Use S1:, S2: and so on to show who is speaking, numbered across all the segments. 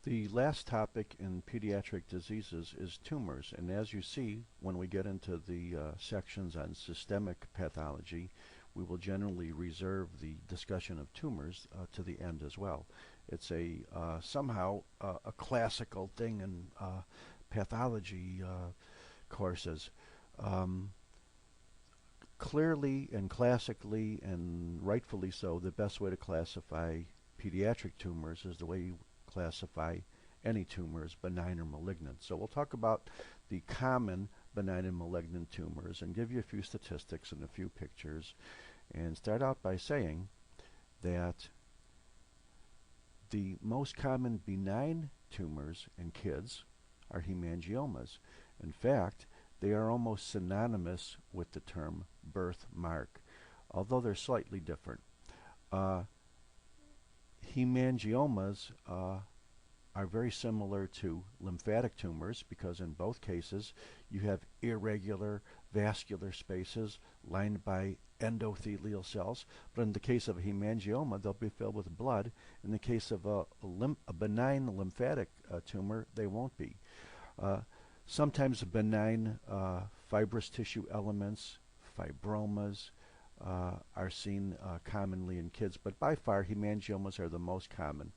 S1: The last topic in pediatric diseases is tumors, and as you see, when we get into the sections on systemic pathology, we will generally reserve the discussion of tumors to the end as well. It's a somehow a classical thing in pathology courses. Um, Clearly and classically and rightfully so, the best way to classify pediatric tumors is the way you classify any tumors, benign or malignant. So we'll talk about the common benign and malignant tumors and give you a few statistics and a few pictures and start out by saying that the most common benign tumors in kids are hemangiomas. In fact, they are almost synonymous with the term birthmark, although they're slightly different. Uh, Hemangiomas are very similar to lymphatic tumors because in both cases you have irregular vascular spaces lined by endothelial cells. But in the case of a hemangioma, they'll be filled with blood. In the case of a benign lymphatic tumor, they won't be. Uh, Sometimes benign fibrous tissue elements, fibromas, are seen commonly in kids, but by far hemangiomas are the most common.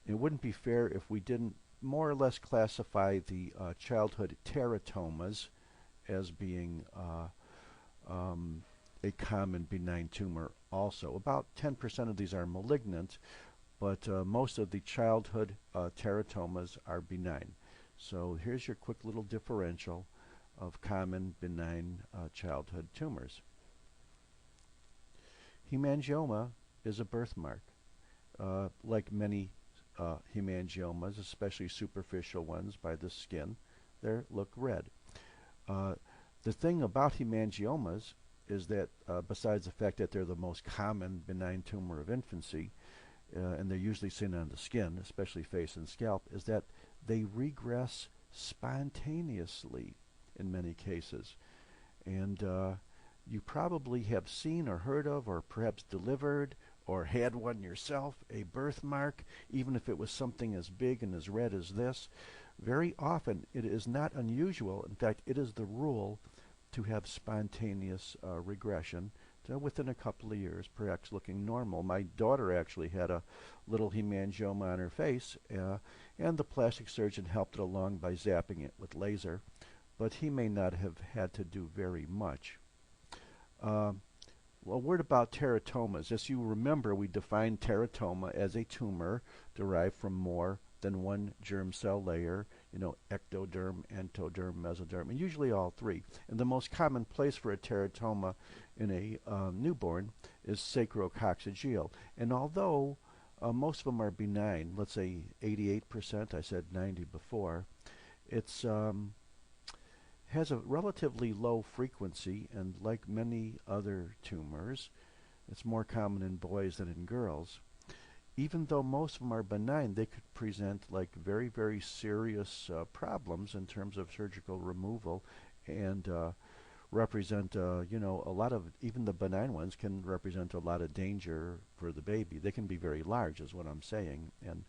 S1: It wouldn't be fair if we didn't more or less classify the childhood teratomas as being a common benign tumor also. About 10% of these are malignant, but most of the childhood teratomas are benign. So here's your quick little differential of common benign childhood tumors. Hemangioma is a birthmark. Like many hemangiomas, especially superficial ones by the skin, they look red. Uh, the thing about hemangiomas is that besides the fact that they're the most common benign tumor of infancy, and they're usually seen on the skin, especially face and scalp, is that they regress spontaneously in many cases. And you probably have seen or heard of or perhaps delivered or had one yourself, a birthmark, even if it was something as big and as red as this. Very often it is not unusual, in fact it is the rule, to have spontaneous regression within a couple of years, perhaps looking normal. My daughter actually had a little hemangioma on her face, and the plastic surgeon helped it along by zapping it with laser, but he may not have had to do very much. Uh, well, a word about teratomas. As you remember, we defined teratoma as a tumor derived from more than one germ cell layer, ectoderm, entoderm, mesoderm, and usually all three. And the most common place for a teratoma in a newborn is sacrococcygeal. And although most of them are benign, let's say 88%, I said 90 before, it's has a relatively low frequency, and like many other tumors, it's more common in boys than in girls. Even though most of them are benign, they could present like very, very serious problems in terms of surgical removal and represent, a lot of, even the benign ones can represent a lot of danger for the baby. They can be very large, is what I'm saying. And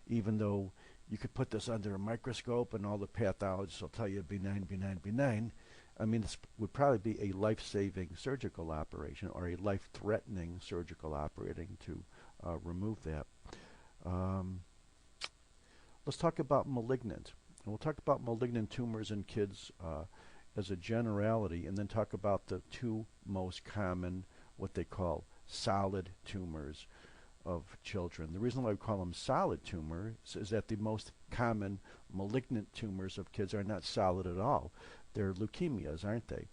S1: even though you could put this under a microscope and all the pathologists will tell you benign, benign, benign, I mean, this would probably be a life-saving surgical operation or a life-threatening surgical operating to remove that. Um, let's talk about malignant. And we'll talk about malignant tumors in kids as a generality, and then talk about the two most common, what they call solid tumors of children. The reason why we call them solid tumors is that the most common malignant tumors of kids are not solid at all. They're leukemias, aren't they?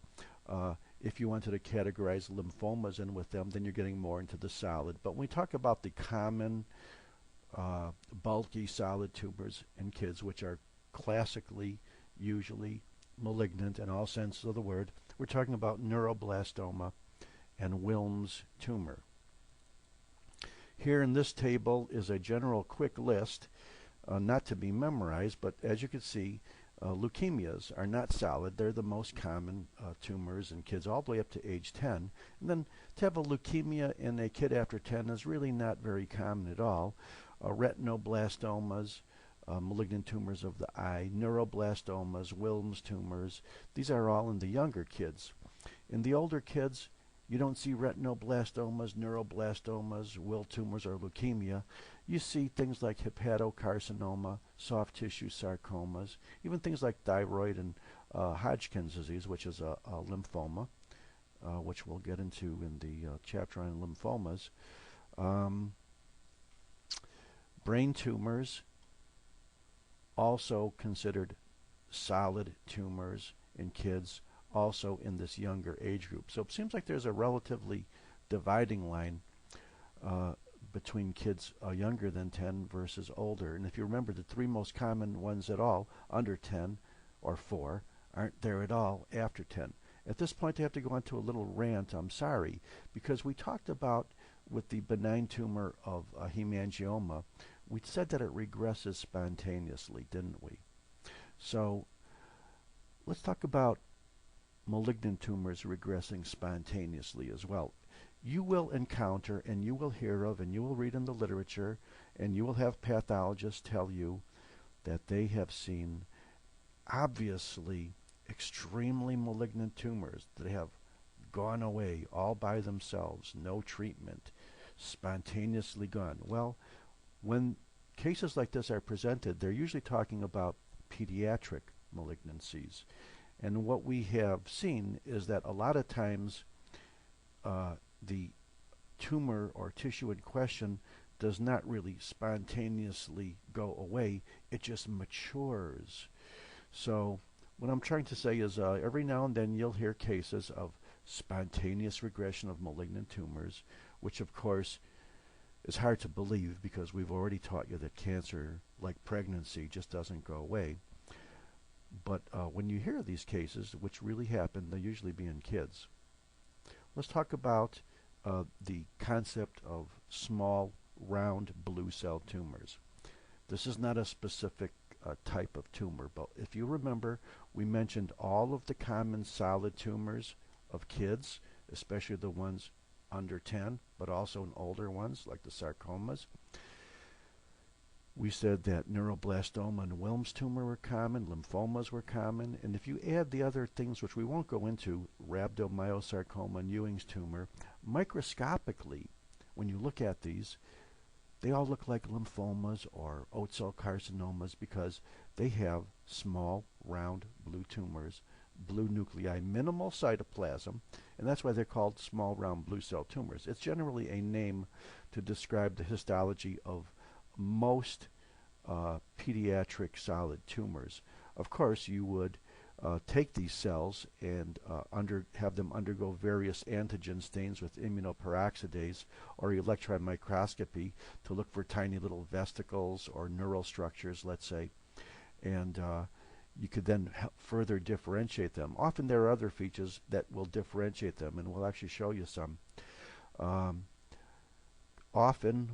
S1: If you wanted to categorize lymphomas in with them, then you're getting more into the solid. But when we talk about the common bulky solid tumors in kids, which are classically usually malignant in all senses of the word, we're talking about neuroblastoma and Wilms tumor. Here in this table is a general quick list, not to be memorized, but as you can see, leukemias are not solid. They're the most common tumors in kids all the way up to age 10. And then to have a leukemia in a kid after 10 is really not very common at all. Retinoblastomas, malignant tumors of the eye, neuroblastomas, Wilms tumors. These are all in the younger kids. In the older kids, you don't see retinoblastomas, neuroblastomas, Will tumors, or leukemia. You see things like hepatocarcinoma, soft tissue sarcomas, even things like thyroid and Hodgkin's disease, which is a lymphoma, which we'll get into in the chapter on lymphomas. Brain tumors, also considered solid tumors in kids, also in this younger age group. So it seems like there's a relatively dividing line between kids younger than 10 versus older. And if you remember, the three most common ones at all, under 10 or 4, aren't there at all after 10. At this point, I have to go into a little rant, I'm sorry, because we talked about with the benign tumor of hemangioma, we said that it regresses spontaneously, didn't we? So let's talk about malignant tumors regressing spontaneously as well. You will encounter and you will hear of and you will read in the literature and you will have pathologists tell you that they have seen obviously extremely malignant tumors that have gone away all by themselves, no treatment, spontaneously gone. Well, when cases like this are presented, they're usually talking about pediatric malignancies. And what we have seen is that a lot of times the tumor or tissue in question does not really spontaneously go away, it just matures. So what I'm trying to say is every now and then you'll hear cases of spontaneous regression of malignant tumors, which of course is hard to believe because we've already taught you that cancer, like pregnancy, just doesn't go away. But when you hear these cases, which really happen, they usually be in kids. Let's talk about the concept of small, round blue cell tumors. This is not a specific type of tumor, but if you remember, we mentioned all of the common solid tumors of kids, especially the ones under 10, but also in older ones like the sarcomas. We said that neuroblastoma and Wilms tumor were common, lymphomas were common, and if you add the other things which we won't go into, rhabdomyosarcoma and Ewing's tumor, microscopically, when you look at these, they all look like lymphomas or oat cell carcinomas because they have small, round, blue tumors, blue nuclei, minimal cytoplasm, and that's why they're called small, round, blue cell tumors. It's generally a name to describe the histology of most pediatric solid tumors. Of course, you would take these cells and have them undergo various antigen stains with immunoperoxidase or electron microscopy to look for tiny little vesicles or neural structures, let's say, and you could then further differentiate them. Often there are other features that will differentiate them, and we'll actually show you some. Often,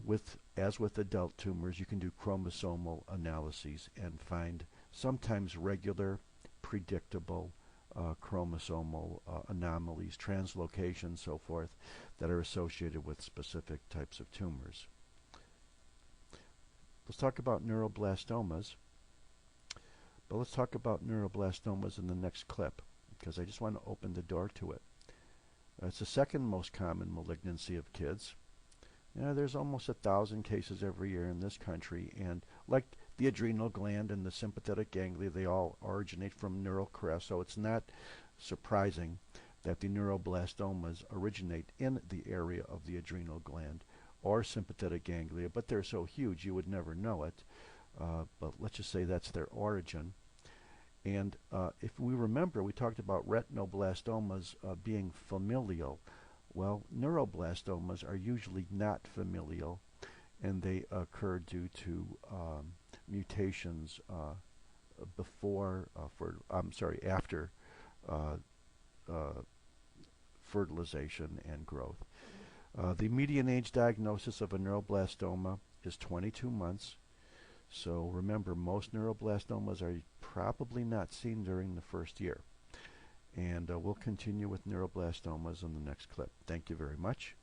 S1: as with adult tumors, you can do chromosomal analyses and find sometimes regular, predictable chromosomal anomalies, translocations, so forth, that are associated with specific types of tumors. Let's talk about neuroblastomas. But let's talk about neuroblastomas in the next clip, because I just want to open the door to it. It's the second most common malignancy of kids. There's almost 1,000 cases every year in this country, and like the adrenal gland and the sympathetic ganglia, they all originate from neural crest, so it's not surprising that the neuroblastomas originate in the area of the adrenal gland or sympathetic ganglia, but they're so huge you would never know it. But let's just say that's their origin. And if we remember, we talked about retinoblastomas being familial. Well, neuroblastomas are usually not familial, and they occur due to mutations after fertilization and growth. The median age diagnosis of a neuroblastoma is 22 months. So remember, most neuroblastomas are probably not seen during the first year. And we'll continue with neuroblastomas in the next clip. Thank you very much.